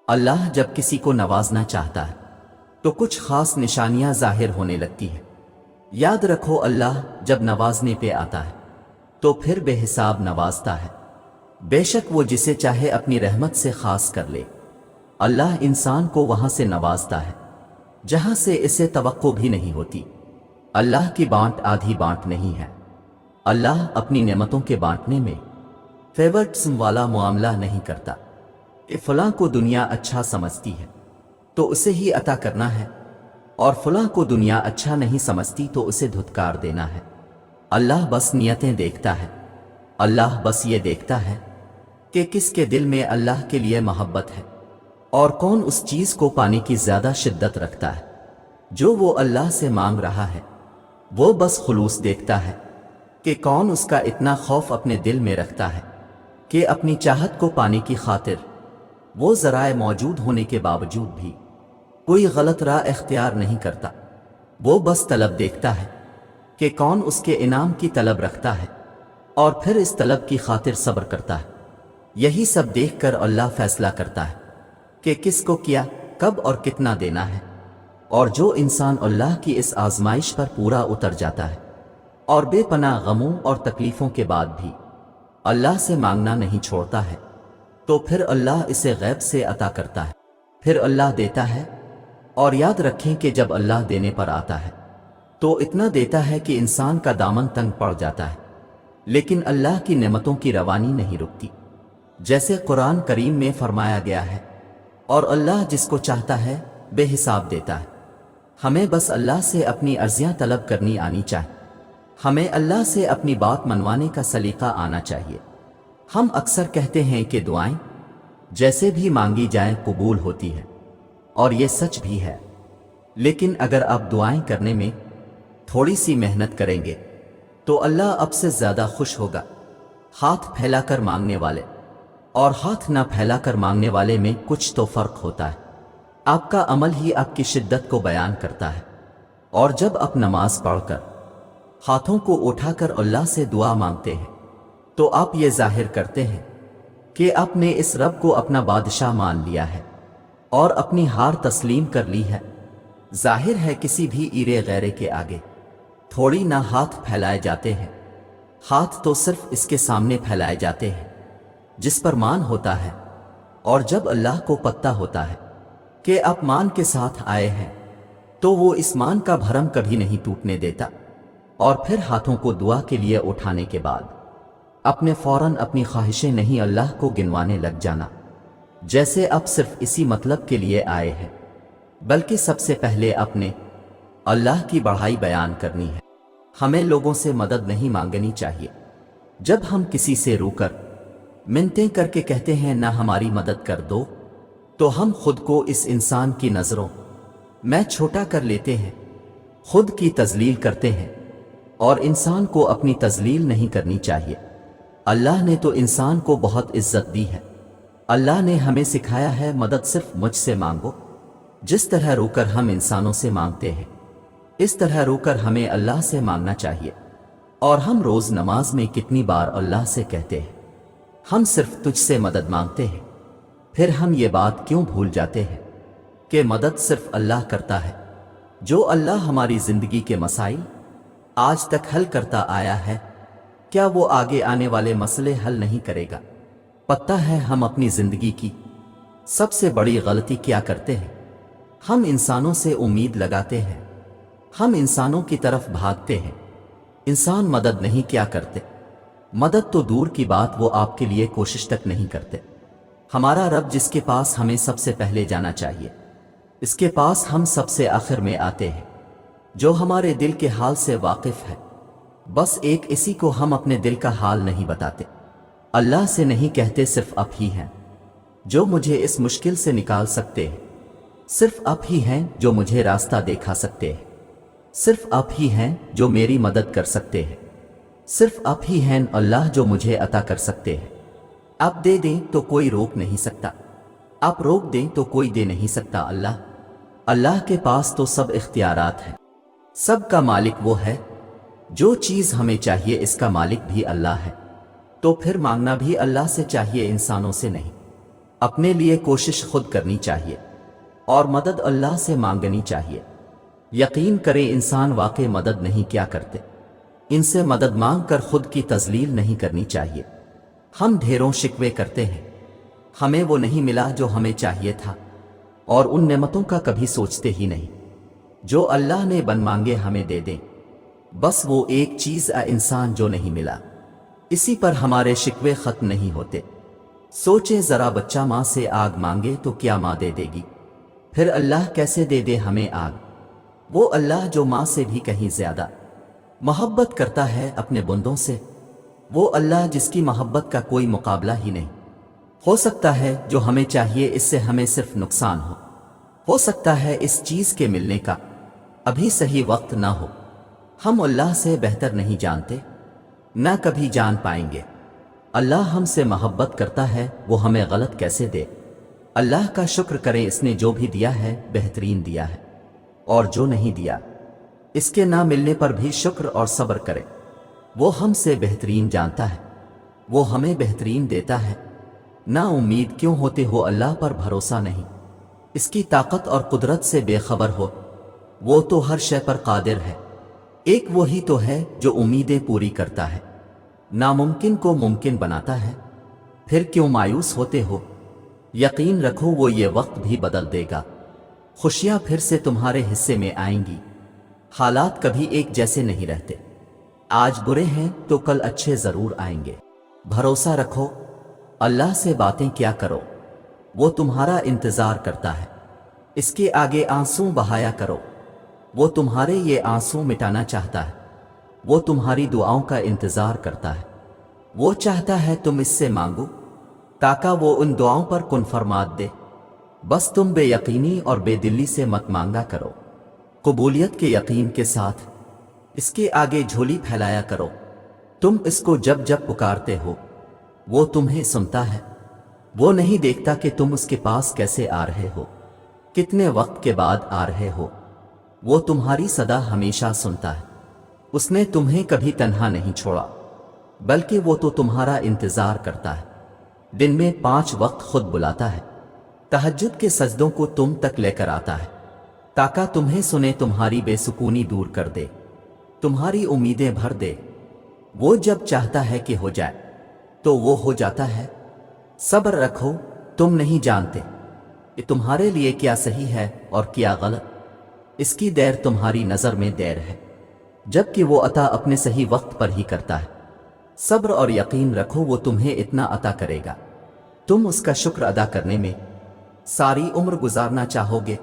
अल्लाह जब किसी को नवाजना चाहता है तो कुछ खास निशानियां जाहिर होने लगती हैं। याद रखो, अल्लाह जब नवाजने पे आता है तो फिर बेहिसाब नवाजता है। बेशक वो जिसे चाहे अपनी रहमत से खास कर ले। अल्लाह इंसान को वहां से नवाजता है जहां से इसे तवक्को भी नहीं होती। अल्लाह की बांट आधी बांट नहीं है। अल्लाह अपनी नेमतों के बांटने में फेवरिटिज्म वाला मामला नहीं करता कि फलां को दुनिया अच्छा समझती है तो उसे ही अता करना है, और फलां को दुनिया अच्छा नहीं समझती तो उसे धुतकार देना है। अल्लाह बस नियतें देखता है। अल्लाह बस ये देखता है कि किसके दिल में अल्लाह के लिए मोहब्बत है और कौन उस चीज को पाने की ज्यादा शिद्दत रखता है जो वो अल्लाह से मांग रहा है। वो बस खुलूस देखता है कि कौन उसका इतना खौफ अपने दिल में रखता है कि अपनी चाहत को पाने की खातिर वो ज़राए मौजूद होने के बावजूद भी कोई गलत राह इख्तियार नहीं करता। वो बस तलब देखता है कि कौन उसके इनाम की तलब रखता है और फिर इस तलब की खातिर सब्र करता है। यही सब देखकर अल्लाह फैसला करता है कि किसको क्या, कब और कितना देना है। और जो इंसान अल्लाह की इस आजमाइश पर पूरा उतर जाता है और बेपनाह गमों और तकलीफों के बाद भी अल्लाह से मांगना नहीं छोड़ता है, तो फिर अल्लाह इसे गैब से अता करता है। फिर अल्लाह देता है। और याद रखें कि जब अल्लाह देने पर आता है तो इतना देता है कि इंसान का दामन तंग पड़ जाता है, लेकिन अल्लाह की नेमतों की रवानी नहीं रुकती, जैसे कुरान करीम में फरमाया गया है। और अल्लाह जिसको चाहता है बेहिसाब देता है। हमें बस अल्लाह से अपनी अर्जियां तलब करनी आनी चाहिए। हमें अल्लाह से अपनी बात मनवाने का सलीका आना चाहिए। हम अक्सर कहते हैं कि दुआएं जैसे भी मांगी जाएं कबूल होती है, और ये सच भी है। लेकिन अगर आप दुआएं करने में थोड़ी सी मेहनत करेंगे तो अल्लाह अब से ज्यादा खुश होगा। हाथ फैलाकर मांगने वाले और हाथ ना फैलाकर मांगने वाले में कुछ तो फर्क होता है। आपका अमल ही आपकी शिद्दत को बयान करता है। और जब आप नमाज पढ़कर हाथों को उठाकर अल्लाह से दुआ मांगते हैं तो आप ये जाहिर करते हैं कि आपने इस रब को अपना बादशाह मान लिया है और अपनी हार तस्लीम कर ली है। जाहिर है किसी भी ईरे गैरे के आगे थोड़ी ना हाथ फैलाए जाते हैं। हाथ तो सिर्फ इसके सामने फैलाए जाते हैं जिस पर मान होता है। और जब अल्लाह को पता होता है कि आप मान के साथ आए हैं तो वो इस मान का भरम कभी नहीं टूटने देता। और फिर हाथों को दुआ के लिए उठाने के बाद अपने फौरन अपनी ख्वाहिशें नहीं अल्लाह को गिनवाने लग जाना, जैसे अब सिर्फ इसी मतलब के लिए आए हैं, बल्कि सबसे पहले अपने अल्लाह की बढ़ाई बयान करनी है। हमें लोगों से मदद नहीं मांगनी चाहिए। जब हम किसी से रूकर मिन्नतें करके कहते हैं ना हमारी मदद कर दो, तो हम खुद को इस इंसान की नजरों में छोटा कर लेते हैं, खुद की तजलील करते हैं। और इंसान को अपनी तजलील नहीं करनी चाहिए। अल्लाह ने तो इंसान को बहुत इज्जत दी है। अल्लाह ने हमें सिखाया है मदद सिर्फ मुझसे मांगो। जिस तरह रोकर हम इंसानों से मांगते हैं, इस तरह रोकर हमें अल्लाह से मांगना चाहिए। और हम रोज नमाज में कितनी बार अल्लाह से कहते हैं हम सिर्फ तुझसे मदद मांगते हैं। फिर हम ये बात क्यों भूल जाते हैं कि मदद सिर्फ अल्लाह करता है। जो अल्लाह हमारी जिंदगी के मसाइल आज तक हल करता आया है, क्या वो आगे आने वाले मसले हल नहीं करेगा? पता है हम अपनी जिंदगी की सबसे बड़ी गलती क्या करते हैं? हम इंसानों से उम्मीद लगाते हैं, हम इंसानों की तरफ भागते हैं। इंसान मदद नहीं क्या करते, मदद तो दूर की बात, वो आपके लिए कोशिश तक नहीं करते। हमारा रब जिसके पास हमें सबसे पहले जाना चाहिए, इसके पास हम सबसे आखिर में आते हैं, जो हमारे दिल के हाल से वाकिफ है। बस एक इसी को हम अपने दिल का हाल नहीं बताते। अल्लाह से नहीं कहते सिर्फ आप ही हैं जो मुझे इस मुश्किल से निकाल सकते हैं, सिर्फ आप ही हैं जो मुझे रास्ता दिखा सकते हैं, सिर्फ आप ही हैं जो मेरी मदद कर सकते हैं, सिर्फ आप ही हैं अल्लाह जो मुझे अता कर सकते हैं। आप दे दें तो कोई रोक नहीं सकता, आप रोक दें तो कोई दे नहीं सकता। अल्लाह के पास तो सब इख्तियारात है। सब का मालिक वो है। जो चीज हमें चाहिए इसका मालिक भी अल्लाह है, तो फिर मांगना भी अल्लाह से चाहिए, इंसानों से नहीं। अपने लिए कोशिश खुद करनी चाहिए और मदद अल्लाह से मांगनी चाहिए। यकीन करें इंसान वाकई मदद नहीं क्या करते, इनसे मदद मांग कर खुद की तजलील नहीं करनी चाहिए। हम ढेरों शिकवे करते हैं, हमें वो नहीं मिला जो हमें चाहिए था, और उन नेमतों का कभी सोचते ही नहीं जो अल्लाह ने बन मांगे हमें दे दें। बस वो एक चीज़ इंसान जो नहीं मिला, इसी पर हमारे शिकवे खत्म नहीं होते। सोचे जरा, बच्चा माँ से आग मांगे तो क्या माँ दे देगी? फिर अल्लाह कैसे दे दे हमें आग? वो अल्लाह जो माँ से भी कहीं ज्यादा मोहब्बत करता है अपने बंदों से, वो अल्लाह जिसकी मोहब्बत का कोई मुकाबला ही नहीं। हो सकता है जो हमें चाहिए इससे हमें सिर्फ नुकसान हो सकता है इस चीज के मिलने का अभी सही वक्त ना हो। हम अल्लाह से बेहतर नहीं जानते, ना कभी जान पाएंगे। अल्लाह हमसे मोहब्बत करता है, वो हमें गलत कैसे दे? अल्लाह का शुक्र करें, इसने जो भी दिया है बेहतरीन दिया है, और जो नहीं दिया इसके ना मिलने पर भी शुक्र और सब्र करें। वो हमसे बेहतरीन जानता है, वो हमें बेहतरीन देता है। ना उम्मीद क्यों होते हो अल्लाह पर भरोसा नहीं, इसकी ताकत और कुदरत से बेखबर हो? वो तो हर शय पर कादिर है। एक वही तो है जो उम्मीदें पूरी करता है, नामुमकिन को मुमकिन बनाता है। फिर क्यों मायूस होते हो? यकीन रखो वो ये वक्त भी बदल देगा, खुशियां फिर से तुम्हारे हिस्से में आएंगी। हालात कभी एक जैसे नहीं रहते, आज बुरे हैं तो कल अच्छे जरूर आएंगे। भरोसा रखो, अल्लाह से बातें क्या करो, वो तुम्हारा इंतजार करता है। इसके आगे आंसू बहाया करो, वो तुम्हारे ये आंसू मिटाना चाहता है। वो तुम्हारी दुआओं का इंतजार करता है, वो चाहता है तुम इससे मांगो ताकि वो उन दुआओं पर कुन फरमात दे। बस तुम बेयकीनी और बेदिली से मत मांगा करो, कबूलियत के यकीन के साथ इसके आगे झोली फैलाया करो। तुम इसको जब जब पुकारते हो वो तुम्हें सुनता है। वो नहीं देखता कि तुम उसके पास कैसे आ रहे हो, कितने वक्त के बाद आ रहे हो। वो तुम्हारी सदा हमेशा सुनता है। उसने तुम्हें कभी तन्हा नहीं छोड़ा, बल्कि वो तो तुम्हारा इंतजार करता है। दिन में 5 वक्त खुद बुलाता है, तहज्जुद के सजदों को तुम तक लेकर आता है ताकि तुम्हें सुने, तुम्हारी बेसुकूनी दूर कर दे, तुम्हारी उम्मीदें भर दे। वो जब चाहता है कि हो जाए तो वो हो जाता है। सब्र रखो, तुम नहीं जानते कि तुम्हारे लिए क्या सही है और क्या गलत। इसकी देर तुम्हारी नजर में देर है, जबकि वो अता अपने सही वक्त पर ही करता है। सब्र और यकीन रखो, वो तुम्हें इतना अता करेगा, तुम उसका शुक्र अदा करने में सारी उम्र गुजारना चाहोगे।